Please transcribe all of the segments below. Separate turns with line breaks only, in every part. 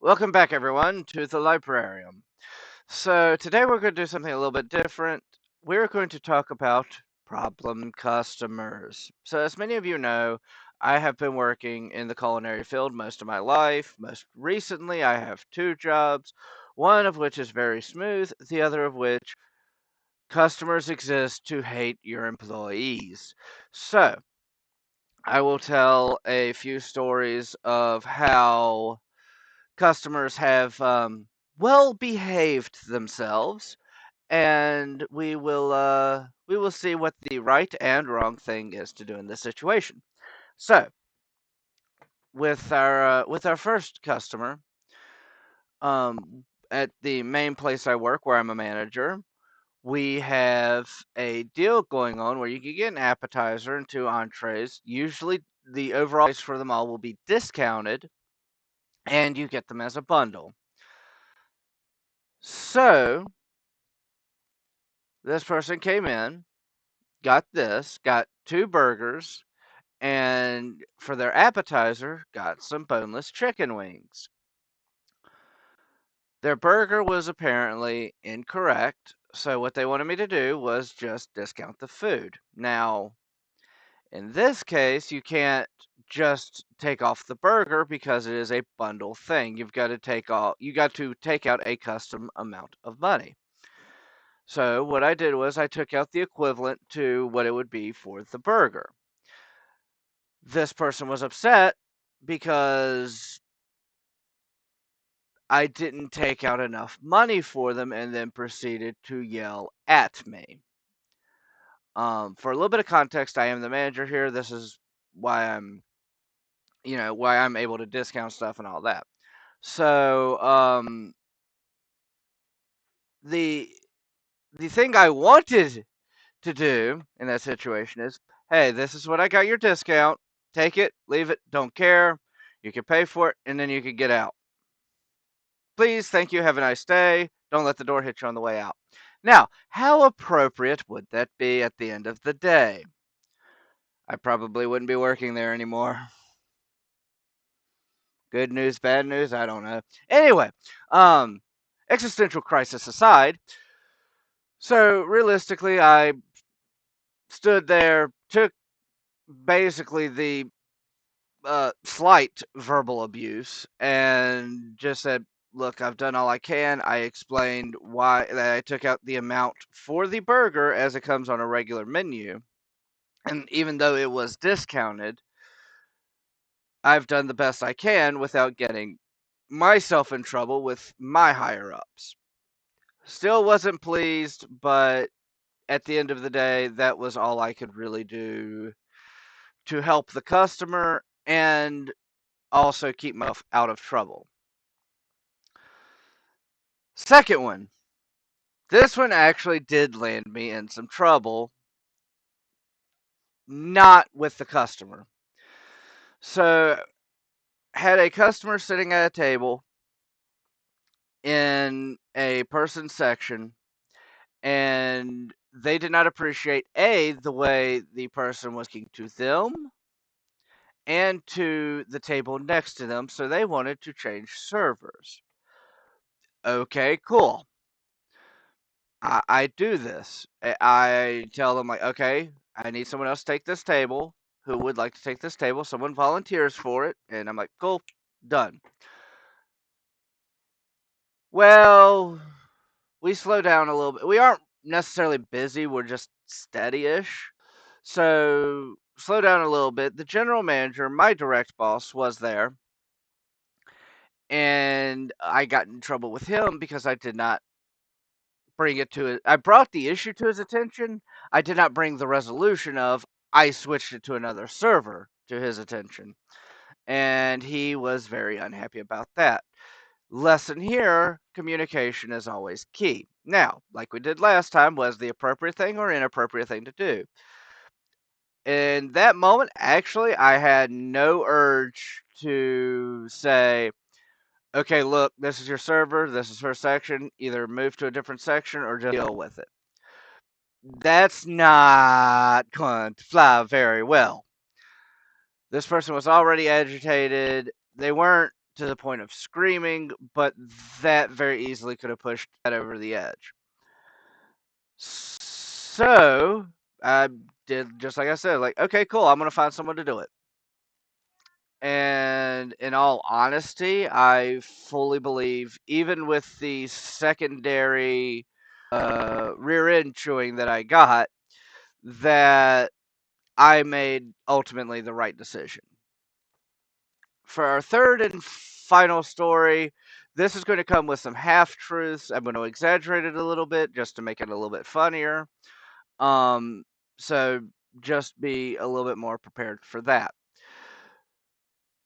Welcome back, everyone, to the librarium. So, today we're going to do something a little bit different. We're going to talk about problem customers. So, as many of you know, I have been working in the culinary field most of my life. Most recently, I have two jobs, one of which is very smooth, the other of which customers exist to hate your employees. So, I will tell a few stories of how customers have well behaved themselves, and we will see what the right and wrong thing is to do in this situation. So, with our first customer, at the main place I work, where I'm a manager, we have a deal going on where you can get an appetizer and two entrees. Usually, the overall price for them all will be discounted, and you get them as a bundle. So, this person came in, got two burgers, and for their appetizer, got some boneless chicken wings. Their burger was apparently incorrect, so what they wanted me to do was just discount the food. Now, in this case, you can't just take off the burger because it is a bundle thing. You got to take out a custom amount of money. So what I did was I took out the equivalent to what it would be for the burger. This person was upset because I didn't take out enough money for them and then proceeded to yell at me. For a little bit of context, I am the manager here. This is why I'm able to discount stuff and all that. So, the the thing I wanted to do in that situation is, hey, this is what I got your discount. Take it, leave it, don't care. You can pay for it, and then you can get out. Please, thank you, have a nice day. Don't let the door hit you on the way out. Now, how appropriate would that be at the end of the day? I probably wouldn't be working there anymore. Good news, bad news, I don't know. Anyway, um, existential crisis aside, so realistically, I stood there, took basically the slight verbal abuse and just said, look, I've done all I can. I explained why that I took out the amount for the burger as it comes on a regular menu. And even though it was discounted, I've done the best I can without getting myself in trouble with my higher ups. Still wasn't pleased, but at the end of the day, that was all I could really do to help the customer and also keep myself out of trouble. Second one. This one actually did land me in some trouble, not with the customer. So, had a customer sitting at a table in a person section, and they did not appreciate the way the person was speaking to them and to the table next to them, so they wanted to change servers. Okay, cool. I do this. I tell them, like, okay, I need someone else to take this table. Who would like to take this table? Someone volunteers for it, and I'm like, cool, done. Well, we slow down a little bit. We aren't necessarily busy. We're just steady-ish. So slow down a little bit. The general manager, my direct boss, was there, and I got in trouble with him because I did not bring it to it. I brought the issue to his attention. I did not bring the resolution of I switched it to another server to his attention. And he was very unhappy about that. Lesson here, communication is always key. Now, like we did last time, was the appropriate thing or inappropriate thing to do? In that moment, actually, I had no urge to say, okay, look, this is your server, this is her section, either move to a different section or just deal with it. That's not going to fly very well. This person was already agitated. They weren't to the point of screaming, but that very easily could have pushed that over the edge. So I did just like I said, like, okay, cool, I'm gonna find someone to do it. And in all honesty, I fully believe, even with the secondary rear end chewing that I got, that I made ultimately the right decision. For our third and final story, this is going to come with some half truths. I'm going to exaggerate it a little bit just to make it a little bit funnier. Um, so just be a little bit more prepared for that.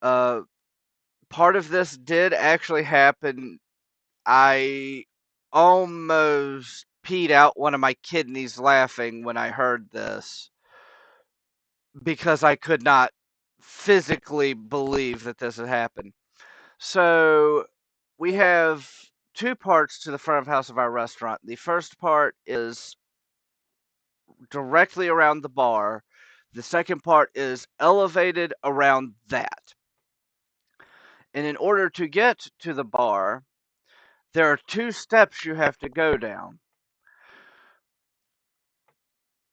Uh, Part of this did actually happen. I almost peed out one of my kidneys laughing when I heard this because I could not physically believe that this had happened. So we have two parts to the front of house of our restaurant. The first part is directly around the bar. The second part is elevated around that. And in order to get to the bar, there are two steps you have to go down.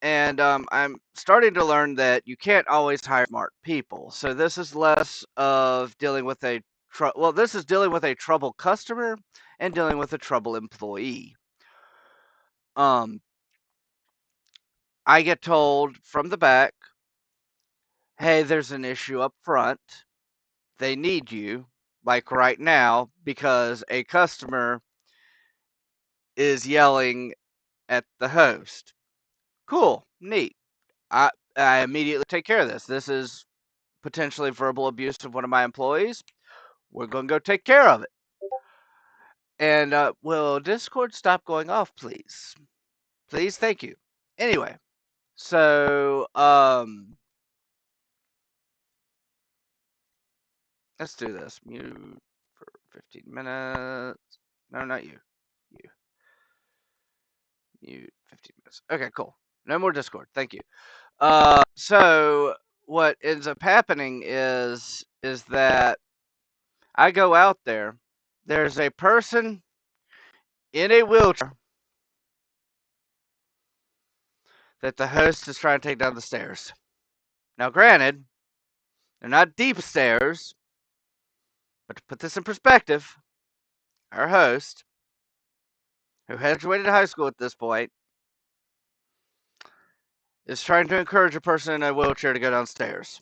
And I'm starting to learn that you can't always hire smart people. So this is less of dealing with this is dealing with a troubled customer and dealing with a troubled employee. Um, I get told from the back, "Hey, there's an issue up front. They need you, like right now, because a customer is yelling at the host." Cool, neat. I immediately take care of this. This is potentially verbal abuse of one of my employees. We're going to go take care of it. And will Discord stop going off, please? Please, thank you. Anyway, so let's do this. Mute for 15 minutes. No, not you. You. Mute 15 minutes. Okay, cool. No more Discord. Thank you. So what ends up happening is that I go out there. There's a person in a wheelchair that the host is trying to take down the stairs. Now, granted, they're not deep stairs, but to put this in perspective, our host, who has graduated high school at this point, is trying to encourage a person in a wheelchair to go downstairs.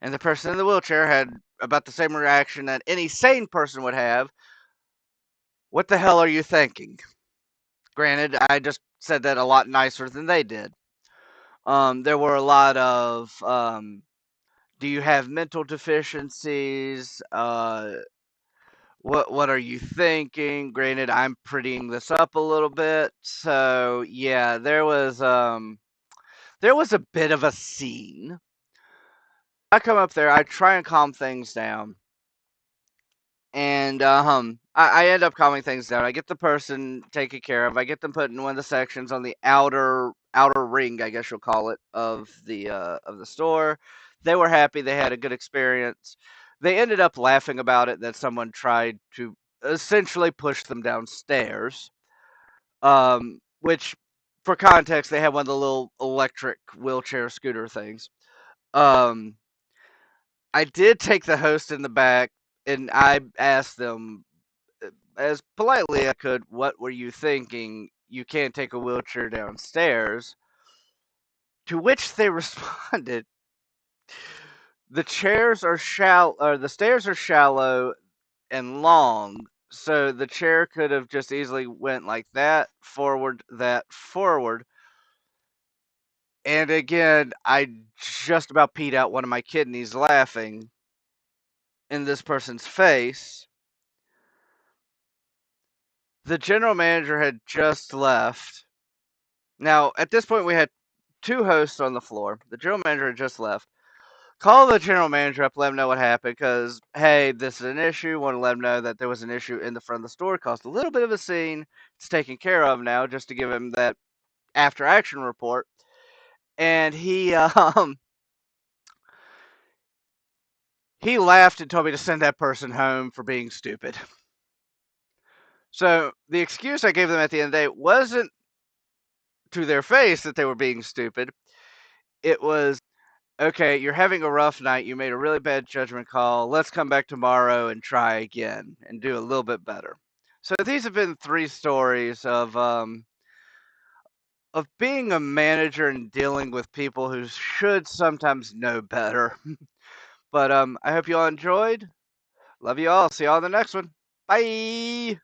And the person in the wheelchair had about the same reaction that any sane person would have. What the hell are you thinking? Granted, I just said that a lot nicer than they did. There were a lot of, do you have mental deficiencies? What are you thinking? Granted, I'm prettying this up a little bit, so yeah, there was a bit of a scene. I come up there, I try and calm things down, and I end up calming things down. I get the person taken care of. I get them put in one of the sections on the outer ring, I guess you'll call it, of the store. They were happy. They had a good experience. They ended up laughing about it that someone tried to essentially push them downstairs. Which, for context, they had one of the little electric wheelchair scooter things. Um, I did take the host in the back, and I asked them as politely as I could, "What were you thinking? You can't take a wheelchair downstairs." To which they responded, "The chairs are shallow, or the stairs are shallow and long, so the chair could have just easily went like that, forward, that, forward." And again, I just about peed out one of my kidneys laughing in this person's face. The general manager had just left. Now, at this point, we had two hosts on the floor. The general manager had just left. Call the general manager up, let him know what happened, because, hey, this is an issue. Want to let him know that there was an issue in the front of the store. Caused a little bit of a scene. It's taken care of now, just to give him that after action report. And he he laughed and told me to send that person home for being stupid. So the excuse I gave them at the end of the day wasn't to their face that they were being stupid. It was, okay, you're having a rough night. You made a really bad judgment call. Let's come back tomorrow and try again and do a little bit better. So these have been 3 stories of being a manager and dealing with people who should sometimes know better. But I hope you all enjoyed. Love you all. See you all in the next one. Bye.